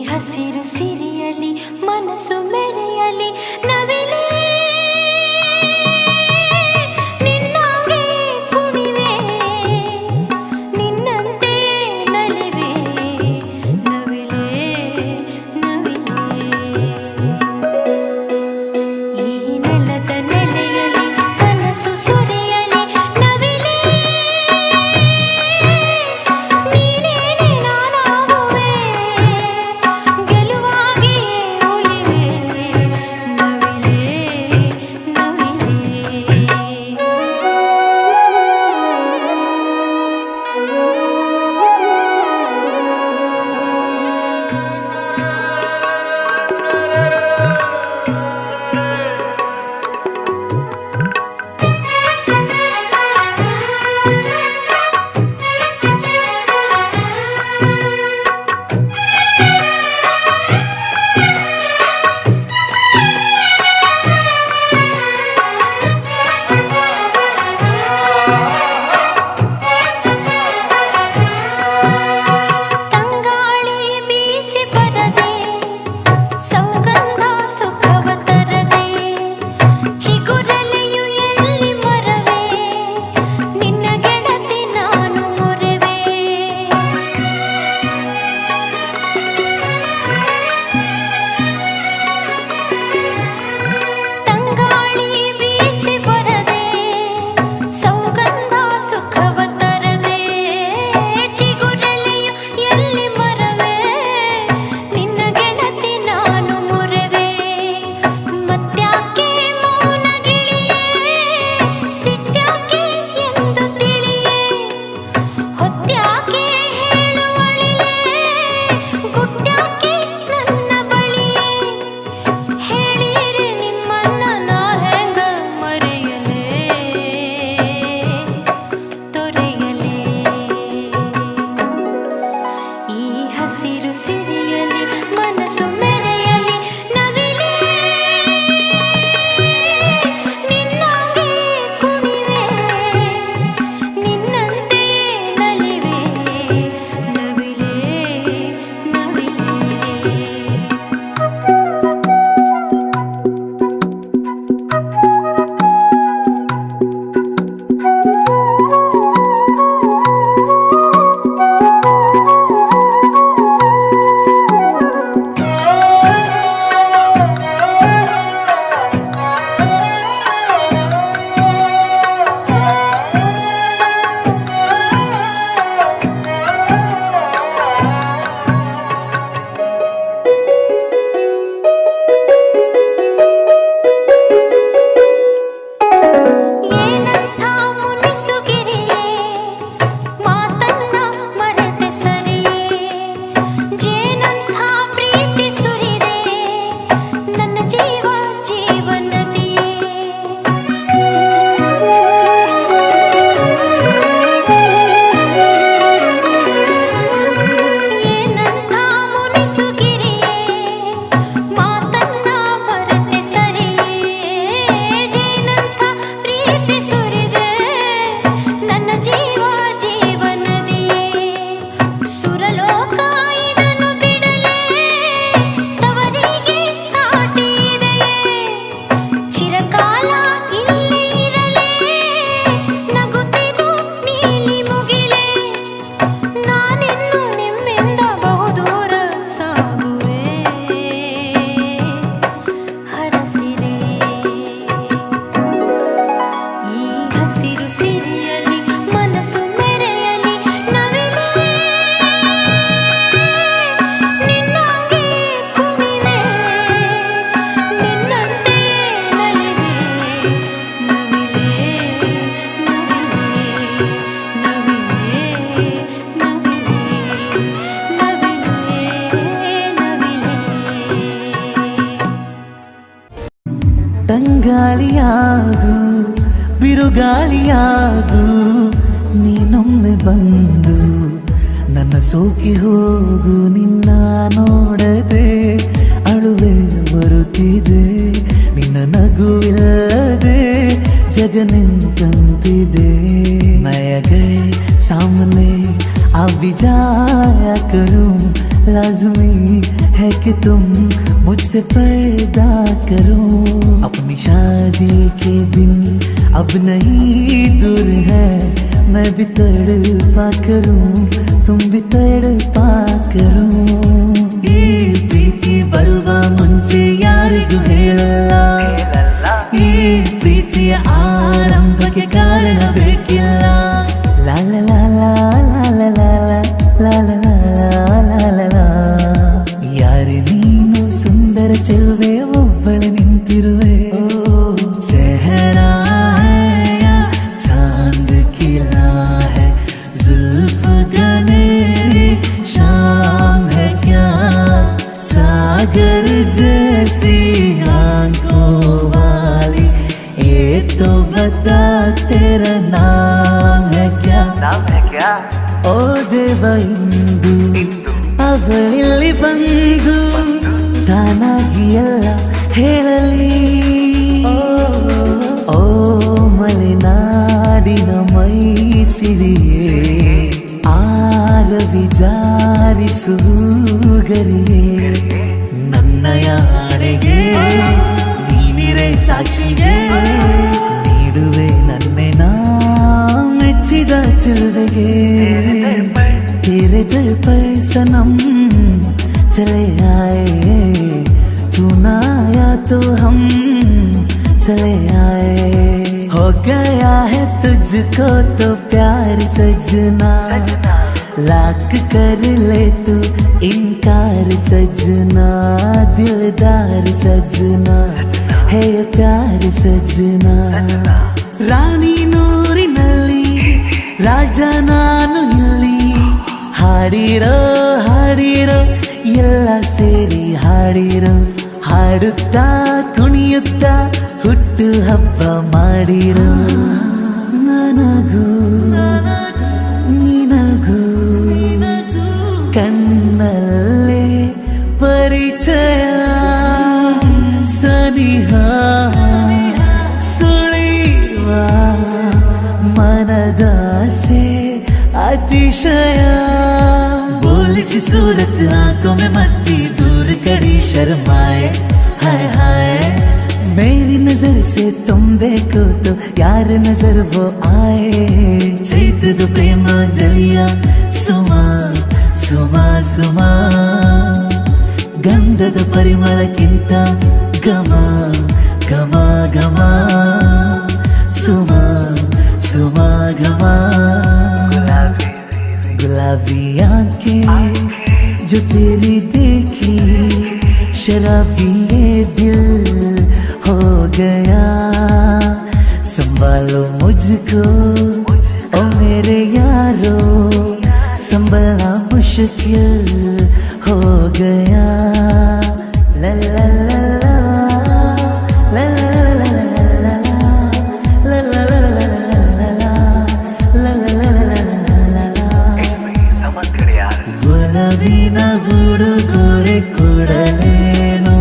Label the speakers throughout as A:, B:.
A: ಹಸಿರು ಸಿರಿಯಲಿ ಮನಸ್ಸು ಮೆರೆಯಲಿ ನವಿಲೇ ನಿನ್ನಾಗೆ ಕುಣಿವೆ ನಿನ್ನಂತೆ ನಲಿವೆ ನವಿಲೇ ನವಿಲೇ ಈ ನೆಲದ ನೆಲೆಯಲಿ ಕನಸು ಸುರಿಯಲಿ ನವಿಲೇ ನೀನೇನೆ ನಾನಾಗುವೆ ಗೆಲುವಾಗಿ ಒಲಿವೆ ನವಿಲೇ ನವಿಲೇ ತಂಗಾಳಿ ಬೀಸಿ ಬರದೆ ಸೌಗಂಧ ಸುಖವ ತರದೆ ಚಿಗುರಲೆಯು ಎಲ್ಲಿ ಮರವೇ ನಿನ್ನ ಗೆಳತಿ ನಾನು ಮೊರೆವೆ ತಂಗಾಳಿ ಬೀಸಿ ಬರದೆ ಸೌಗಂಧ ಸುಖವ ತರದೆ ಚಿಗುರಲೆಯು ಎಲ್ಲಿ ಮರವೇ ನಿನ್ನ ಗೆಳತಿ ನಾನು ಮೊರೆವೆ ಮತ್ಯಾಕೆ ಮೌನ ಗಿಳಿಯೇ ಸಿಟ್ಯಾಕೆ ಎಂದು ತಿಳಿಯೇ ಹೊತ್ಯಾಕೆ ಹೇಳುವಳಿಯೇ ಗುಟ್ಟ್ಯಾಕೆ ನನ್ನ ಬಳಿಯೇ ಹೇಳಿರೆ ನಿಮ್ಮನ್ನ ನಾ ಹೆಂಗ ಮರೆಯಲೇ ತೊರೆಯಲೇ ಈ ಹಸಿರು ಸಿರಿಯಲಿ ಮನಸ್ಸು ಮೆರೆಯಲಿ ನವಿಲೇ ನಿನ್ನಾಗೆ ಕುಣಿವೆ ನಿನ್ನಂತೆ ನಲಿವೆ ನವಿಲೇ ನವಿಲೇ ಏನಂಥ ಮುನಿಸುಗಿರಿಯೇ ಮಾತನ್ನ ಮರೆತೆ ಸರಿಯೇ ಜೇನಂಥ ಪ್ರೀತಿ ಸುರಿದೆ ನನ್ನ ಜೀವ ಜೀವನದಿಯೇ ಏನಂಥ ಮುನಿಸುಗಿರಿಯೇ ಮಾತನ್ನ ಮರೆತೆ ಸರಿಯೇ ಜೇನಂಥ ಪ್ರೀತಿ ಸುರಿದೆ ನನ್ನ ಜೀವ ಜೀವನದಿಯೇ ಸುರಲೋಕ ಇದನ್ನು ಬಿಡಲೇ ತವರಿಗೆ ಸಾಟಿ ಇದೆಯೇ ಚಿರಕಾಲ ಇಲ್ಲಿ ಇರಲೇ ನಗುತ್ತಿರು ನೀಲಿ ಮುಗಿಲೇ ನಾನಿನ್ನು ನಿಮ್ಮಿಂದ ಬಹುದೂರ ಸಾಗುವೆ ಹರಸಿರೆ ಈ ಹಸಿರು ಸಿರಿಯಲಿ ಮನಸ್ಸು ಮೆರೆಯಲಿ ನವಿಲೇ ನಿನ್ನಾಗೆ ಕುಣಿವೆ ನಿನ್ನಂತೆ ನಲಿವೆ ನವಿಲೇ ನವಿಲೇ
B: ತಂಗಾಳಿಯಾಗು ಬಿರುಗಾಳಿಯಾಗು ನೀನೊಮ್ಮೆ ಬಂದು ನನ್ನ ಸೋಕಿ ಹೋಗು ನಿನ್ನ ನೋಡದೆ ಅಳುವೆ ಬರುತ್ತಿದೆ ನಿನ್ನ ನಗುವಿಲ್ಲದೆ जग निंतंतिदे मैं अगर सामने आ भी जाया करूं लाजमी है कि तुम मुझसे पर्दा करो। अपनी शादी के दिन अब नहीं दूर है, मैं भी तड़पा करूं, तुम भी तड़पा करो। ಈ ಪ್ರೀತಿ ಬರುವ ಮುಂಚೆ ಯಾರಿಗೂ ಹೇಳಲ್ಲ, ಈ ಪ್ರೀತಿಯ ಆರಂಭಕ್ಕೆ ಕಾರಣ ಬೇಕಿಲ್ಲ. ಲಾಲ ಲಾಲ ಲಾಲ ಲಾಲ ಲಾಲ ಲಾಲ ಲಾಲ. ಯಾರೇ ನೀನು ಸುಂದರ ಚೆಲುವೆ ಒಬ್ಬಳು ನಿಂತಿರುವೆ. ಚೆಹರಾ ಹೈ ಚಾಂದ್ ಕಿಲಾ ಹೈ ಜುಲ್ಫ್ ಗನೇರಿ ಶಾಮ್ ಹೈ ಕ್ಯಾ सागर जैसी आंखों वाली, ये तो बता तेरा नाम है क्या? नाम है क्या? ओ देव इंदु ಅವಳಿಲ್ಲಿ ಬಂದು ತಾನಾಗಿ ಎಲ್ಲ ಹೇಳಲಿ. ಓ ಮಲೆನಾಡಿನ ಮೈಸಿರಿಯೇ, ಆರವಿ ಜಾರಿಸು ಗರಿಯೇ, ನನ್ನಯ ಆಣೆಗೆ ನೀನಿರೆ ಸಾಕ್ಷಿಗೆ, ನೀಡುವೆ ನನ್ನೆ ನಾ ಮೆಚ್ಚಿದ ಚೆಲುವೆಗೆ. तेरे दर पर सनम चले आए, तू ना आया तो हम चले आए. हो गया है तुझको तो प्यार सजना, लाख कर ले तू इनकार सजना. दिलदार सजना है ये प्यार सजना. ರಾಣಿ ನೂರಿನಲ್ಲಿ ರಾಜ ನಾನು ಇಲ್ಲಿ, ಹಾಡಿರೋ ಹಾಡಿರೋ ಎಲ್ಲ ಸೇರಿ ಹಾಡಿರೋ, ಹಾಡುತ್ತಾ ಕುಣಿಯುತ್ತಾ ಹುಟ್ಟು ಹಬ್ಬ ಮಾಡಿರೋ. ನನಗೂ ನಿನಗೂ ಕಣ್ಣಲ್ಲೇ ಪರಿಚಯ, ಸನಿಹ ಸುಳಿವ ಮನದಾಸೆ अतिशय. बोली सी सूरत आंखों में मस्ती, दूर कड़ी शर्माए. हाय हाय मेरी नजर से तुम देखो तो यार नजर वो आए. चैत दो प्रेमांजलिया सुमा सुमा सुमा, ಗಂಧದ ಪರಿಮಳಕ್ಕಿಂತ ಘಮ ಘಮ ಘಮ, ಸುಮ ಸುಮ ಘಮ. गुलाबी आंखें जो तेरी देखी, शराबी ये दिल हो गया. संभालो मुझको ओ मेरे यारो, संभलना मुश्किल हो गया. ला ला ला ला ला ला ला ಒಲವಿನ ಉಡುಗೊರೆ ಕೊಡಲೇನು,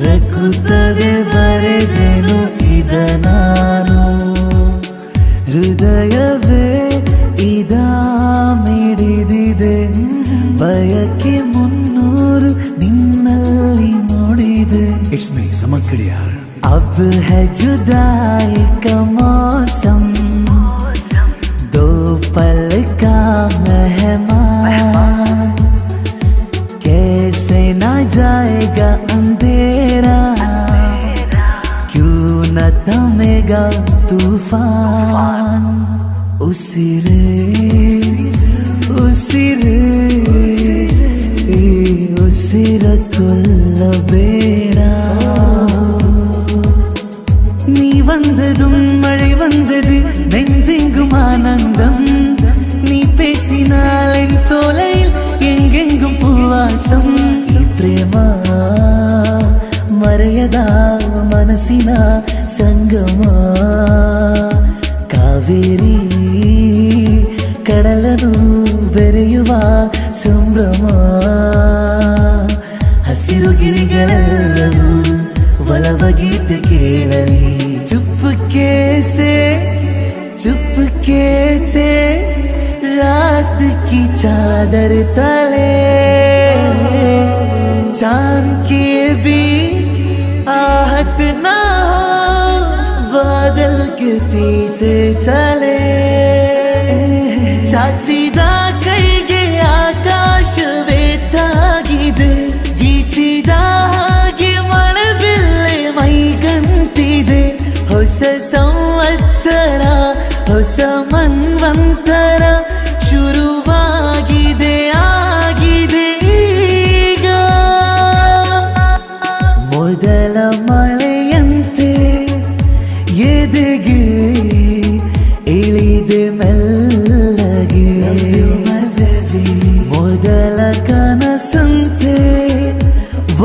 B: ರಕ್ಕುತ್ತದೆ ಬರೆದೇನು ಇದ ನಾನು. ಹೃದಯವೇ ಇದ ಮಿಡಿದಿದೆ, ಬಯಕೆ 300 ನಿನ್ನಲ್ಲಿ ನೋಡಿದೆ. ಇಟ್ಸ್ ಮೀ ಸಮಗ್ರಿಯಾರ್. अब है जुदाई का मौसम, दो पल का मेहमान, कैसे ना जाएगा अंधेरा, क्यों न थमेगा तूफान. उसिरे उसिरे ಉಸಿರಕೊಲ್ಲಬೇಡ. நீ வந்ததும் மழை வந்தது நெஞ்செங்கும் ஆனந்தம், நீ பேசினால் என் சோலையில் எங்கெங்கும் பூவாசம். ಪ್ರೇಮ ಮರೆಯದ ಮನಸ್ಸಿನ ಸಂಗಮ, ಕಾವೇರಿ ಕಡಲನು ಬೆರೆಯುವ ಸಂಭ್ರಮ. ಹಸಿರು ಗಿರಿಗಳೆಲ್ಲವೂ ಒಲವ ಗೀತೆ ಕೇಳಲಿ. चुपके से रात की चादर तले पीछे चले ಚಾಚಿದ ಕೈಗೆ ಆಕಾಶವೇ ತಾಗಿದೆ ಗೀಚಿದ ಹಾಗೆ ಮಳೆಬಿಲ್ಲೆ ಮೈಗಂಟಿದೆ ಹೊಸ ಸಂವತ್ಸರ ಹೊಸ ಮನ್ವಂತರ ಶುರುವಾಗಿದೆ ಆಗಿದೆ ಈಗ ಮೊದಲ ಮಳೆಯಂತೆ ಎದೆಗೆ ಇಳಿದೆ ಮೆಲ್ಲಗೆ ಮೊದಲ ಕನಸಂತೆ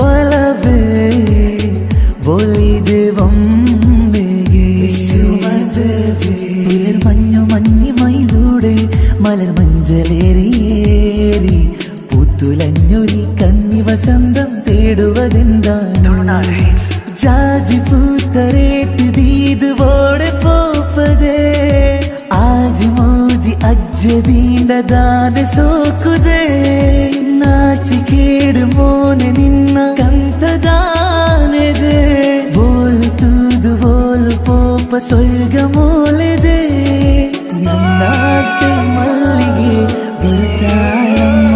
B: ಒಲವೇ ಒಲಿದೆ ಒಮ್ಮೆಗೆ മഞ്ഞു മഞ്ഞി മയിലൂടെ മലർ മഞ്ചലേറിയേറി പുത്തുലഞ്ഞൊരി കണ്ണി വസന്തം തേടുവതെന്താണ് ജാജി പൂത്തരേറ്റ് ദീതുവോടെ പോപ്പതേ ആജി മോജി അജ്ജദീണ്ടದಾನೆ സോക്കുതേ നാಚಿಕೇಡು മോനെ ನಿನ್ನ ಕಂತದಾನೆದೆ ಬೋಲು ತೂದು ಬೋಲು ಪೋಪ ಸ್ವರ್ಗ ಮೂಲೆದೆ ನನ್ನಾಸೆ ಮಲ್ಲಿಗೆ ಬರ್ತಾಳಮ್ಮ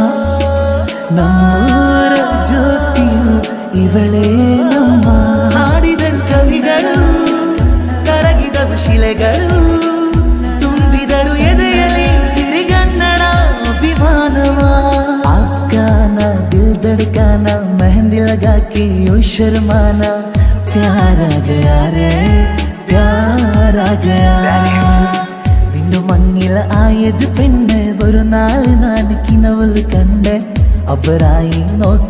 B: ನಮ್ಮೂರ ಜ್ಯೋತಿಯು ಇವಳೇ ನಮ್ಮ ಹಾಡಿದರು ಕವಿಗಳು ಕರಗಿದರು ಶಿಲೆಗಳು ತುಂಬಿದರು ಎದೆಯಲಿ ಸಿರಿಗನ್ನಡ ಅಭಿಮಾನವ ಅಫ್ಘಾನ ದಿಲ್ ಧಡ್ಕಾನ ಮೆಹಂದಿ ಲगा के ओ शर्माना प्यार आ गया रे प्यार आ गया നിന്നു മങ്ങില ആയത് പെണ്ണ് ഒരു നാൾ നാനിക്കിനവൾ കണ്ട് അപരായി നോക്കു